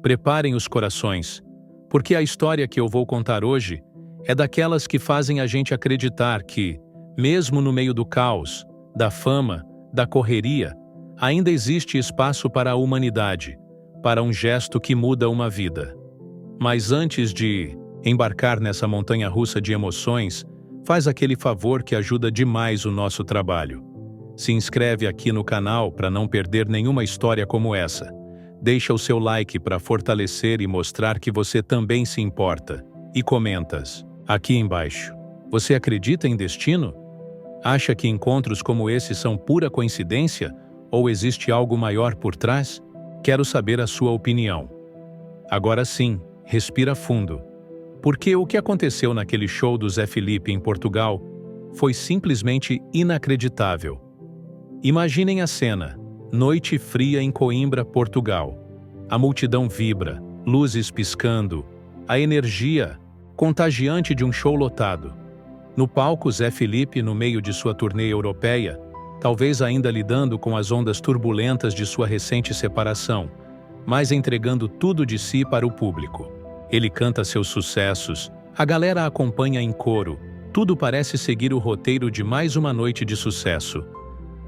Preparem os corações, porque a história que eu vou contar hoje é daquelas que fazem a gente acreditar que, mesmo no meio do caos, da fama, da correria, ainda existe espaço para a humanidade, para um gesto que muda uma vida. Mas antes de embarcar nessa montanha-russa de emoções, faz aquele favor que ajuda demais o nosso trabalho. Se inscreve aqui no canal para não perder nenhuma história como essa. Deixa o seu like para fortalecer e mostrar que você também se importa. E comentas aqui embaixo. Você acredita em destino? Acha que encontros como esse são pura coincidência? Ou existe algo maior por trás? Quero saber a sua opinião. Agora sim, respira fundo. Porque o que aconteceu naquele show do Zé Felipe em Portugal foi simplesmente inacreditável. Imaginem a cena. Noite fria em Coimbra, Portugal. A multidão vibra, luzes piscando, a energia contagiante de um show lotado. No palco, Zé Felipe, no meio de sua turnê europeia, talvez ainda lidando com as ondas turbulentas de sua recente separação, mas entregando tudo de si para o público. Ele canta seus sucessos, a galera acompanha em coro, tudo parece seguir o roteiro de mais uma noite de sucesso.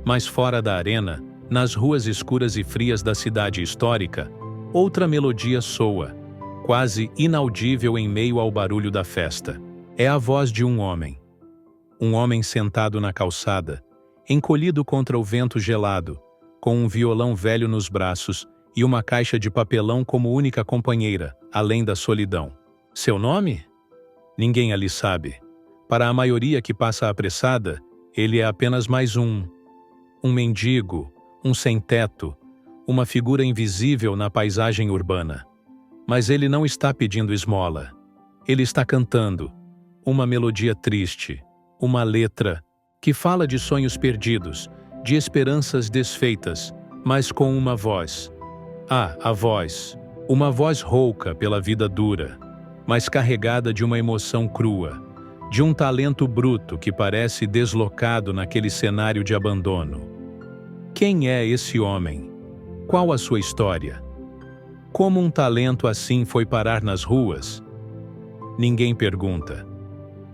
Mas fora da arena, nas ruas escuras e frias da cidade histórica, outra melodia soa, quase inaudível em meio ao barulho da festa. É a voz de um homem. Um homem sentado na calçada, encolhido contra o vento gelado, com um violão velho nos braços e uma caixa de papelão como única companheira, além da solidão. Seu nome? Ninguém ali sabe. Para a maioria que passa apressada, ele é apenas mais um mendigo, um sem-teto, uma figura invisível na paisagem urbana. Mas ele não está pedindo esmola. Ele está cantando uma melodia triste, uma letra que fala de sonhos perdidos, de esperanças desfeitas, mas com uma voz. A voz. Uma voz rouca pela vida dura, mas carregada de uma emoção crua, de um talento bruto que parece deslocado naquele cenário de abandono. Quem é esse homem? Qual a sua história? Como um talento assim foi parar nas ruas? Ninguém pergunta.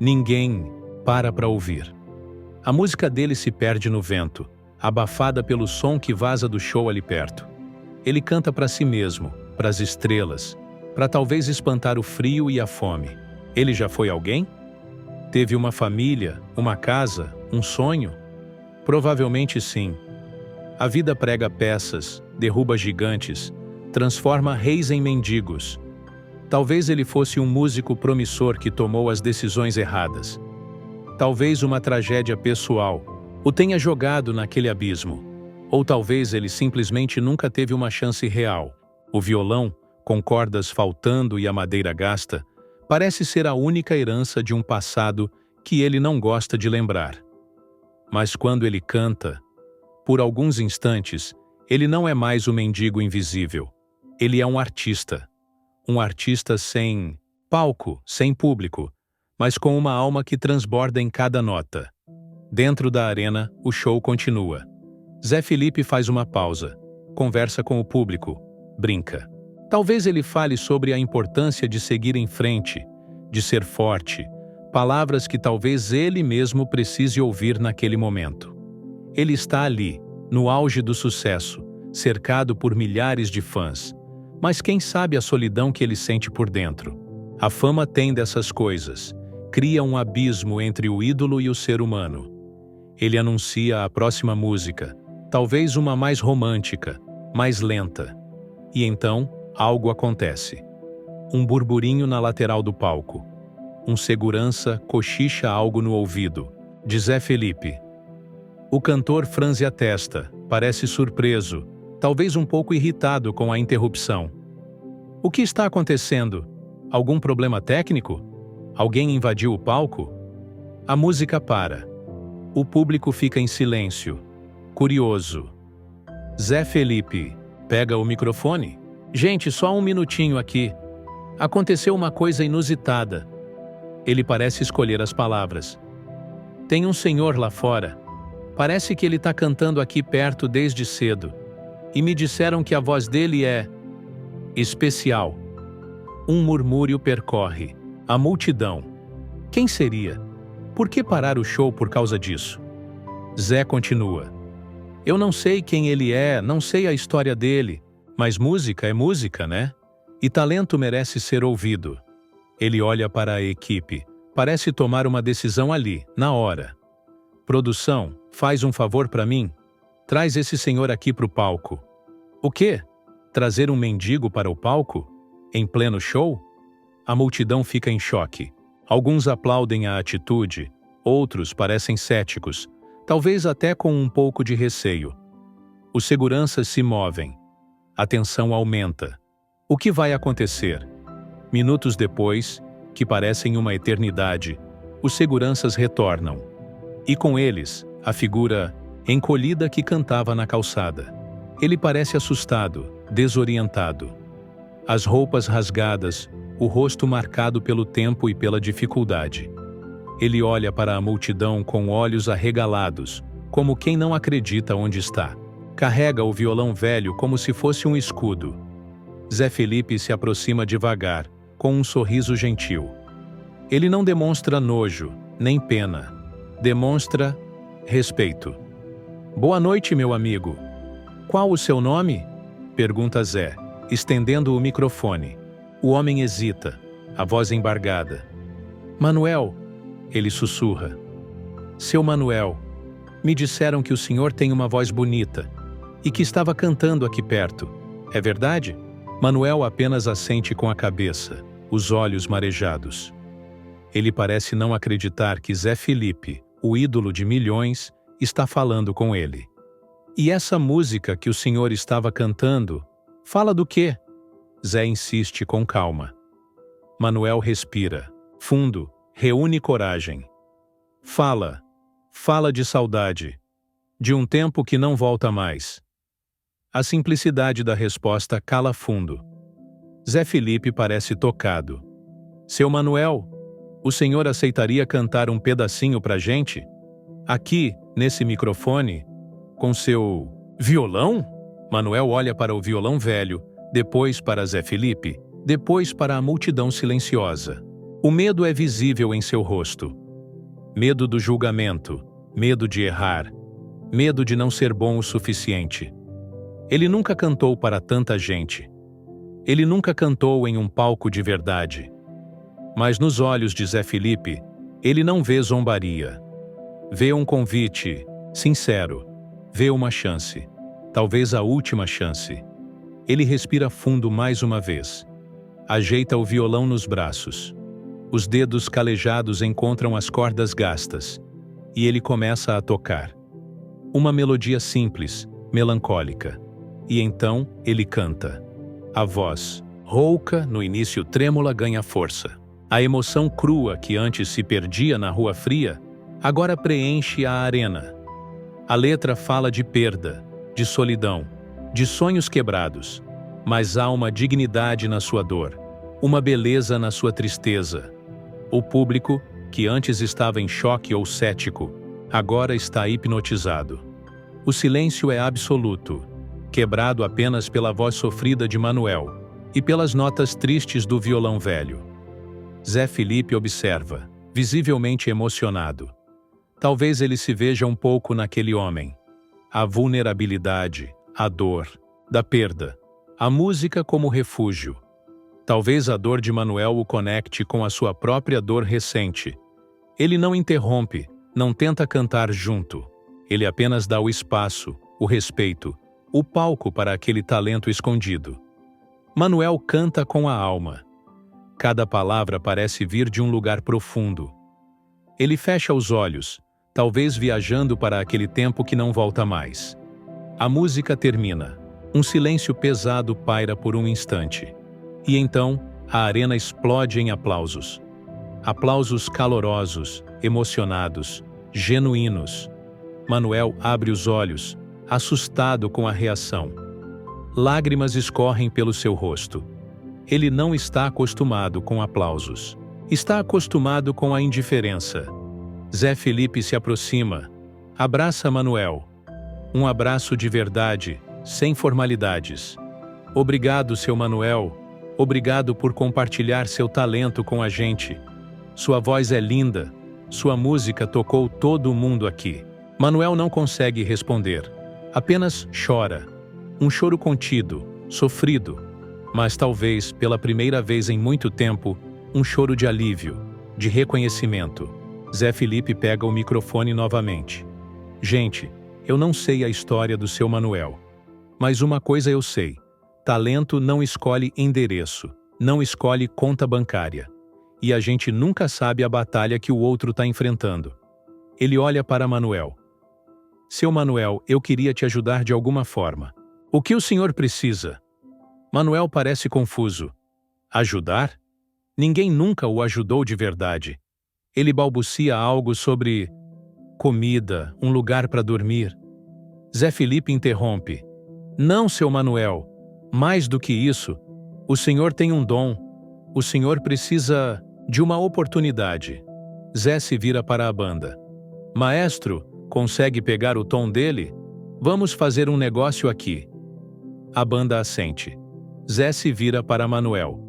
Ninguém para ouvir. A música dele se perde no vento, abafada pelo som que vaza do show ali perto. Ele canta para si mesmo, para as estrelas, para talvez espantar o frio e a fome. Ele já foi alguém? Teve uma família, uma casa, um sonho? Provavelmente sim. A vida prega peças, derruba gigantes, transforma reis em mendigos. Talvez ele fosse um músico promissor que tomou as decisões erradas. Talvez uma tragédia pessoal o tenha jogado naquele abismo. Ou talvez ele simplesmente nunca teve uma chance real. O violão, com cordas faltando e a madeira gasta, parece ser a única herança de um passado que ele não gosta de lembrar. Mas quando ele canta, por alguns instantes, ele não é mais o mendigo invisível. Ele é um artista. Um artista sem palco, sem público, mas com uma alma que transborda em cada nota. Dentro da arena, o show continua. Zé Felipe faz uma pausa, conversa com o público, brinca. Talvez ele fale sobre a importância de seguir em frente, de ser forte, palavras que talvez ele mesmo precise ouvir naquele momento. Ele está ali, no auge do sucesso, cercado por milhares de fãs. Mas quem sabe a solidão que ele sente por dentro? A fama tem dessas coisas. Cria um abismo entre o ídolo e o ser humano. Ele anuncia a próxima música, talvez uma mais romântica, mais lenta. E então, algo acontece. Um burburinho na lateral do palco. Um segurança cochicha algo no ouvido. De Zé Felipe. O cantor franze a testa, parece surpreso, talvez um pouco irritado com a interrupção. O que está acontecendo? Algum problema técnico? Alguém invadiu o palco? A música para. O público fica em silêncio, curioso. Zé Felipe pega o microfone. Gente, só um minutinho aqui. Aconteceu uma coisa inusitada. Ele parece escolher as palavras. Tem um senhor lá fora. Parece que ele está cantando aqui perto desde cedo. E me disseram que a voz dele é... Especial. Um murmúrio percorre a multidão. Quem seria? Por que parar o show por causa disso? Zé continua. Eu não sei quem ele é, não sei a história dele, mas música é música, né? E talento merece ser ouvido. Ele olha para a equipe, parece tomar uma decisão ali, na hora. Produção, faz um favor para mim? Traz esse senhor aqui para o palco. O quê? Trazer um mendigo para o palco? Em pleno show? A multidão fica em choque. Alguns aplaudem a atitude, outros parecem céticos, talvez até com um pouco de receio. Os seguranças se movem. A tensão aumenta. O que vai acontecer? Minutos depois, que parecem uma eternidade, os seguranças retornam. E com eles, a figura encolhida que cantava na calçada. Ele parece assustado, desorientado. As roupas rasgadas, o rosto marcado pelo tempo e pela dificuldade. Ele olha para a multidão com olhos arregalados, como quem não acredita onde está. Carrega o violão velho como se fosse um escudo. Zé Felipe se aproxima devagar, com um sorriso gentil. Ele não demonstra nojo, nem pena. Demonstra respeito. Boa noite, meu amigo. Qual o seu nome? Pergunta Zé, estendendo o microfone. O homem hesita, a voz embargada. Manuel, ele sussurra. Seu Manuel, me disseram que o senhor tem uma voz bonita e que estava cantando aqui perto. É verdade? Manuel apenas assente com a cabeça, os olhos marejados. Ele parece não acreditar que Zé Felipe, o ídolo de milhões, está falando com ele. E essa música que o senhor estava cantando, fala do quê? Zé insiste com calma. Manuel respira, fundo, reúne coragem. Fala de saudade, de um tempo que não volta mais. A simplicidade da resposta cala fundo. Zé Felipe parece tocado. Seu Manuel, o senhor aceitaria cantar um pedacinho pra gente? Aqui, nesse microfone, com seu violão? Manuel olha para o violão velho, depois para Zé Felipe, depois para a multidão silenciosa. O medo é visível em seu rosto. Medo do julgamento, medo de errar, medo de não ser bom o suficiente. Ele nunca cantou para tanta gente. Ele nunca cantou em um palco de verdade. Mas nos olhos de Zé Felipe, ele não vê zombaria. Vê um convite, sincero. Vê uma chance. Talvez a última chance. Ele respira fundo mais uma vez. Ajeita o violão nos braços. Os dedos calejados encontram as cordas gastas. E ele começa a tocar. Uma melodia simples, melancólica. E então ele canta. A voz, rouca, no início trêmula, ganha força. A emoção crua que antes se perdia na rua fria, agora preenche a arena. A letra fala de perda, de solidão, de sonhos quebrados, mas há uma dignidade na sua dor, uma beleza na sua tristeza. O público, que antes estava em choque ou cético, agora está hipnotizado. O silêncio é absoluto, quebrado apenas pela voz sofrida de Manuel e pelas notas tristes do violão velho. Zé Felipe observa, visivelmente emocionado. Talvez ele se veja um pouco naquele homem. A vulnerabilidade, a dor, da perda, a música como refúgio. Talvez a dor de Manuel o conecte com a sua própria dor recente. Ele não interrompe, não tenta cantar junto. Ele apenas dá o espaço, o respeito, o palco para aquele talento escondido. Manuel canta com a alma. Cada palavra parece vir de um lugar profundo. Ele fecha os olhos, talvez viajando para aquele tempo que não volta mais. A música termina. Um silêncio pesado paira por um instante. E então, a arena explode em aplausos. Aplausos calorosos, emocionados, genuínos. Manuel abre os olhos, assustado com a reação. Lágrimas escorrem pelo seu rosto. Ele não está acostumado com aplausos. Está acostumado com a indiferença. Zé Felipe se aproxima, abraça Manuel. Um abraço de verdade, sem formalidades. Obrigado, seu Manuel. Obrigado por compartilhar seu talento com a gente. Sua voz é linda. Sua música tocou todo mundo aqui. Manuel não consegue responder. Apenas chora. Um choro contido, sofrido, mas talvez, pela primeira vez em muito tempo, um choro de alívio, de reconhecimento. Zé Felipe pega o microfone novamente. Gente, eu não sei a história do seu Manuel. Mas uma coisa eu sei. Talento não escolhe endereço, não escolhe conta bancária. E a gente nunca sabe a batalha que o outro está enfrentando. Ele olha para Manuel. Seu Manuel, eu queria te ajudar de alguma forma. O que o senhor precisa? Manuel parece confuso. Ajudar? Ninguém nunca o ajudou de verdade. Ele balbucia algo sobre comida, um lugar para dormir. Zé Felipe interrompe. Não, seu Manuel. Mais do que isso, o senhor tem um dom. O senhor precisa de uma oportunidade. Zé se vira para a banda. Maestro, consegue pegar o tom dele? Vamos fazer um negócio aqui. A banda assente. Zé se vira para Manuel.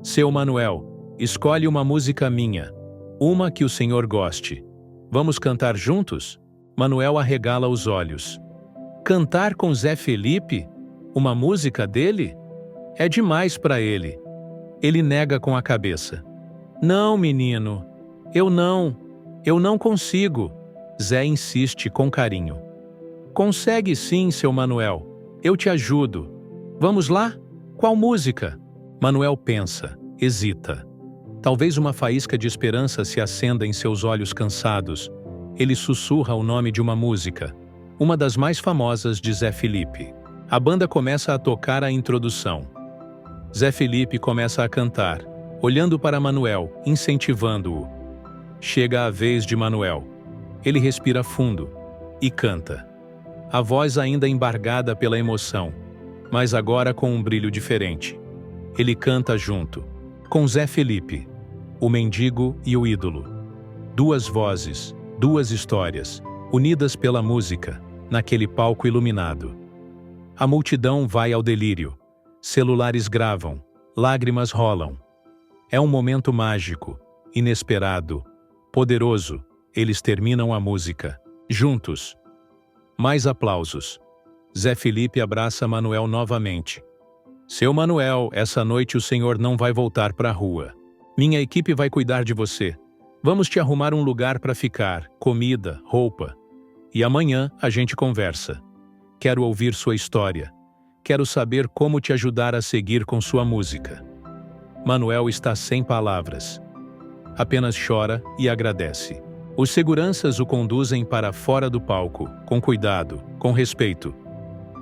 Seu Manuel, escolhe uma música minha. Uma que o senhor goste. Vamos cantar juntos? Manuel arregala os olhos. Cantar com Zé Felipe? Uma música dele? É demais para ele. Ele nega com a cabeça. Não, menino. Eu não consigo. Zé insiste com carinho. Consegue sim, seu Manuel. Eu te ajudo. Vamos lá? Qual música? Manuel pensa, hesita. Talvez uma faísca de esperança se acenda em seus olhos cansados. Ele sussurra o nome de uma música, uma das mais famosas de Zé Felipe. A banda começa a tocar a introdução. Zé Felipe começa a cantar, olhando para Manuel, incentivando-o. Chega a vez de Manuel. Ele respira fundo e canta. A voz ainda embargada pela emoção, mas agora com um brilho diferente. Ele canta junto, com Zé Felipe, o mendigo e o ídolo. Duas vozes, duas histórias, unidas pela música, naquele palco iluminado. A multidão vai ao delírio. Celulares gravam, lágrimas rolam. É um momento mágico, inesperado, poderoso. Eles terminam a música, juntos. Mais aplausos. Zé Felipe abraça Manuel novamente. Seu Manuel, essa noite o senhor não vai voltar para a rua. Minha equipe vai cuidar de você. Vamos te arrumar um lugar para ficar, comida, roupa. E amanhã a gente conversa. Quero ouvir sua história. Quero saber como te ajudar a seguir com sua música. Manuel está sem palavras. Apenas chora e agradece. Os seguranças o conduzem para fora do palco, com cuidado, com respeito.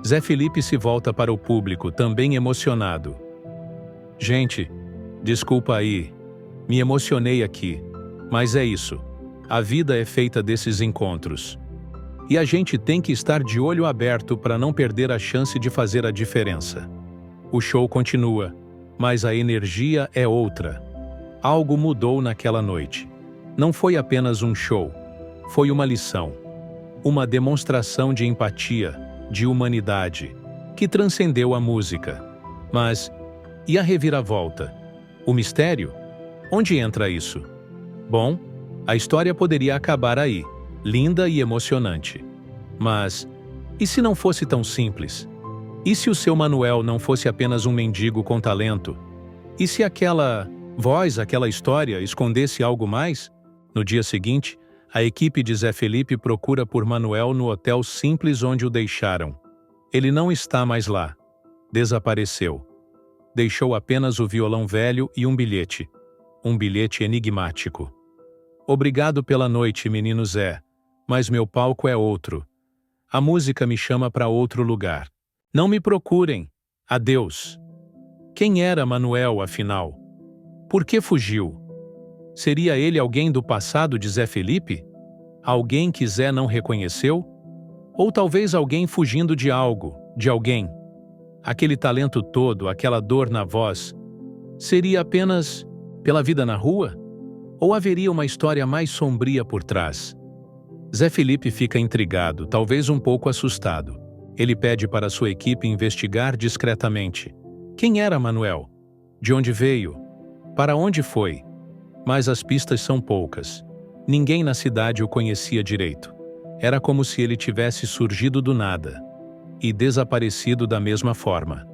Zé Felipe se volta para o público, também emocionado. Gente, desculpa aí. Me emocionei aqui. Mas é isso. A vida é feita desses encontros. E a gente tem que estar de olho aberto para não perder a chance de fazer a diferença. O show continua, mas a energia é outra. Algo mudou naquela noite. Não foi apenas um show, foi uma lição. Uma demonstração de empatia, de humanidade, que transcendeu a música. Mas, e a reviravolta? O mistério? Onde entra isso? Bom, a história poderia acabar aí, linda e emocionante. Mas, e se não fosse tão simples? E se o seu Manuel não fosse apenas um mendigo com talento? E se aquela voz, aquela história, escondesse algo mais? No dia seguinte, a equipe de Zé Felipe procura por Manuel no hotel simples onde o deixaram. Ele não está mais lá. Desapareceu. Deixou apenas o violão velho e um bilhete. Um bilhete enigmático. Obrigado pela noite, menino Zé, mas meu palco é outro. A música me chama para outro lugar. Não me procurem. Adeus. Quem era Manuel, afinal? Por que fugiu? Seria ele alguém do passado de Zé Felipe? Alguém que Zé não reconheceu? Ou talvez alguém fugindo de algo, de alguém? Aquele talento todo, aquela dor na voz, seria apenas pela vida na rua? Ou haveria uma história mais sombria por trás? Zé Felipe fica intrigado, talvez um pouco assustado. Ele pede para sua equipe investigar discretamente. Quem era Manuel? De onde veio? Para onde foi? Mas as pistas são poucas. Ninguém na cidade o conhecia direito. Era como se ele tivesse surgido do nada e desaparecido da mesma forma.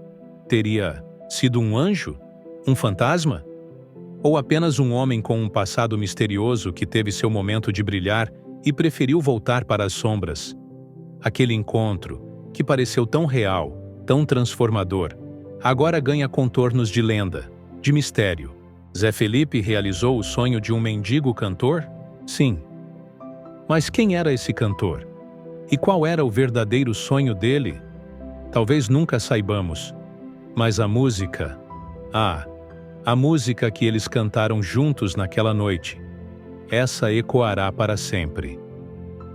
Teria sido um anjo? Um fantasma? Ou apenas um homem com um passado misterioso que teve seu momento de brilhar e preferiu voltar para as sombras? Aquele encontro, que pareceu tão real, tão transformador, agora ganha contornos de lenda, de mistério. Zé Felipe realizou o sonho de um mendigo cantor? Sim. Mas quem era esse cantor? E qual era o verdadeiro sonho dele? Talvez nunca saibamos. Mas a música... a música que eles cantaram juntos naquela noite, essa ecoará para sempre.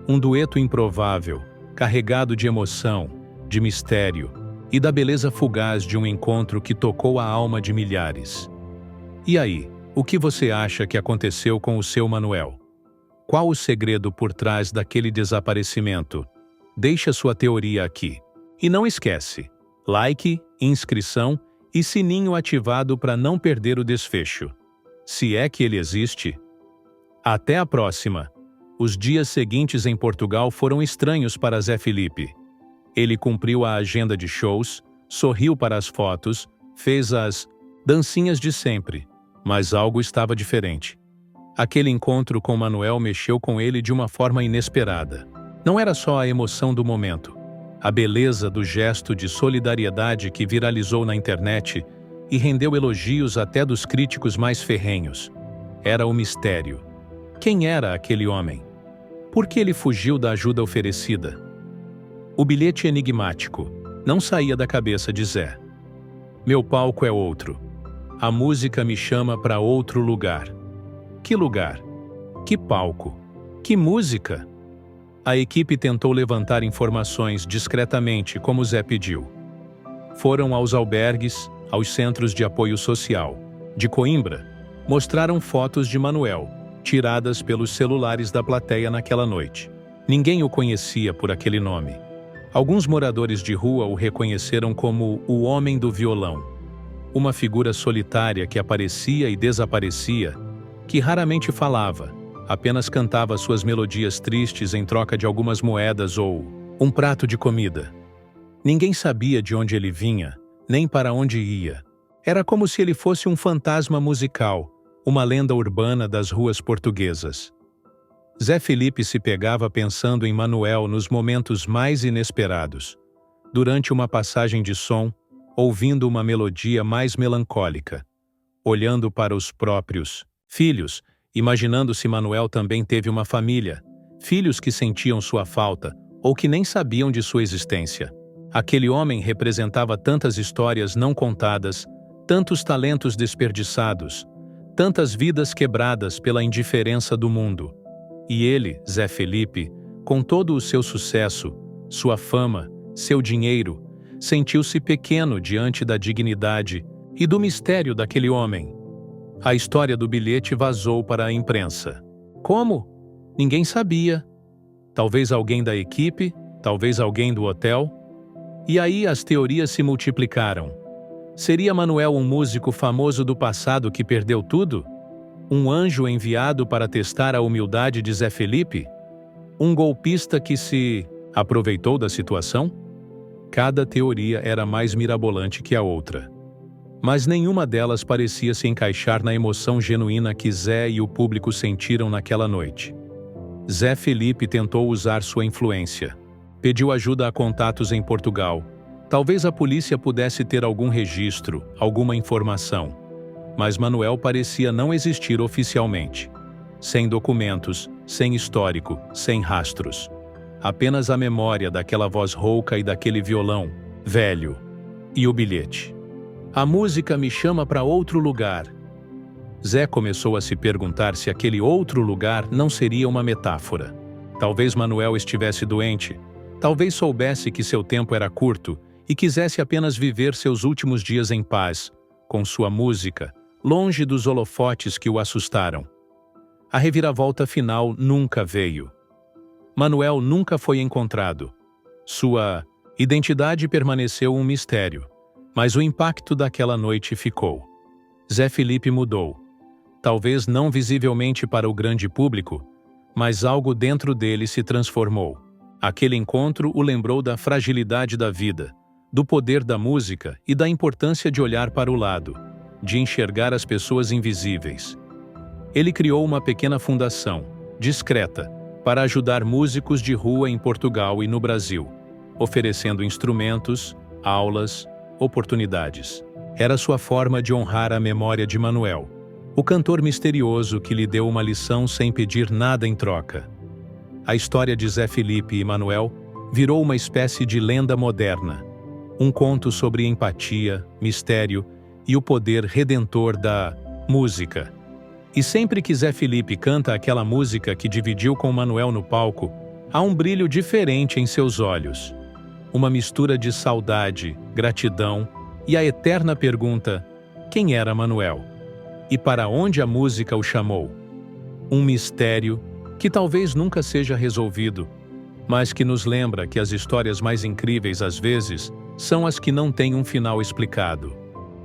Um dueto improvável, carregado de emoção, de mistério e da beleza fugaz de um encontro que tocou a alma de milhares. E aí, o que você acha que aconteceu com o seu Manuel? Qual o segredo por trás daquele desaparecimento? Deixa sua teoria aqui. E não esquece, like, inscrição e sininho ativado para não perder o desfecho. Se é que ele existe. Até a próxima! Os dias seguintes em Portugal foram estranhos para Zé Felipe. Ele cumpriu a agenda de shows, sorriu para as fotos, fez as dancinhas de sempre, mas algo estava diferente. Aquele encontro com Manuel mexeu com ele de uma forma inesperada. Não era só a emoção do momento, a beleza do gesto de solidariedade que viralizou na internet e rendeu elogios até dos críticos mais ferrenhos. Era o mistério. Quem era aquele homem? Por que ele fugiu da ajuda oferecida? O bilhete enigmático não saía da cabeça de Zé. Meu palco é outro. A música me chama para outro lugar. Que lugar? Que palco? Que música? A equipe tentou levantar informações discretamente, como Zé pediu. Foram aos albergues, aos centros de apoio social. De Coimbra, mostraram fotos de Manuel, tiradas pelos celulares da plateia naquela noite. Ninguém o conhecia por aquele nome. Alguns moradores de rua o reconheceram como o Homem do Violão, uma figura solitária que aparecia e desaparecia, que raramente falava, apenas cantava suas melodias tristes em troca de algumas moedas ou um prato de comida. Ninguém sabia de onde ele vinha, nem para onde ia. Era como se ele fosse um fantasma musical, uma lenda urbana das ruas portuguesas. Zé Felipe se pegava pensando em Manuel nos momentos mais inesperados. Durante uma passagem de som, ouvindo uma melodia mais melancólica, olhando para os próprios filhos, imaginando se Manuel também teve uma família, filhos que sentiam sua falta ou que nem sabiam de sua existência. Aquele homem representava tantas histórias não contadas, tantos talentos desperdiçados, tantas vidas quebradas pela indiferença do mundo. E ele, Zé Felipe, com todo o seu sucesso, sua fama, seu dinheiro, sentiu-se pequeno diante da dignidade e do mistério daquele homem. A história do bilhete vazou para a imprensa. Como? Ninguém sabia. Talvez alguém da equipe, talvez alguém do hotel. E aí as teorias se multiplicaram. Seria Manuel um músico famoso do passado que perdeu tudo? Um anjo enviado para testar a humildade de Zé Felipe? Um golpista que se aproveitou da situação? Cada teoria era mais mirabolante que a outra. Mas nenhuma delas parecia se encaixar na emoção genuína que Zé e o público sentiram naquela noite. Zé Felipe tentou usar sua influência. Pediu ajuda a contatos em Portugal. Talvez a polícia pudesse ter algum registro, alguma informação. Mas Manuel parecia não existir oficialmente. Sem documentos, sem histórico, sem rastros. Apenas a memória daquela voz rouca e daquele violão, velho. E o bilhete. A música me chama para outro lugar. Zé começou a se perguntar se aquele outro lugar não seria uma metáfora. Talvez Manuel estivesse doente, talvez soubesse que seu tempo era curto e quisesse apenas viver seus últimos dias em paz, com sua música, longe dos holofotes que o assustaram. A reviravolta final nunca veio. Manuel nunca foi encontrado. Sua Identidade permaneceu um mistério, mas o impacto daquela noite ficou. Zé Felipe mudou. Talvez não visivelmente para o grande público, mas algo dentro dele se transformou. Aquele encontro o lembrou da fragilidade da vida, do poder da música e da importância de olhar para o lado, de enxergar as pessoas invisíveis. Ele criou uma pequena fundação, discreta, para ajudar músicos de rua em Portugal e no Brasil, oferecendo instrumentos, aulas, oportunidades. Era sua forma de honrar a memória de Manuel, o cantor misterioso que lhe deu uma lição sem pedir nada em troca. A história de Zé Felipe e Manuel virou uma espécie de lenda moderna, um conto sobre empatia, mistério e o poder redentor da música. E sempre que Zé Felipe canta aquela música que dividiu com Manuel no palco, há um brilho diferente em seus olhos. Uma mistura de saudade, gratidão e a eterna pergunta: quem era Manuel? E para onde a música o chamou? Um mistério que talvez nunca seja resolvido, mas que nos lembra que as histórias mais incríveis às vezes são as que não têm um final explicado.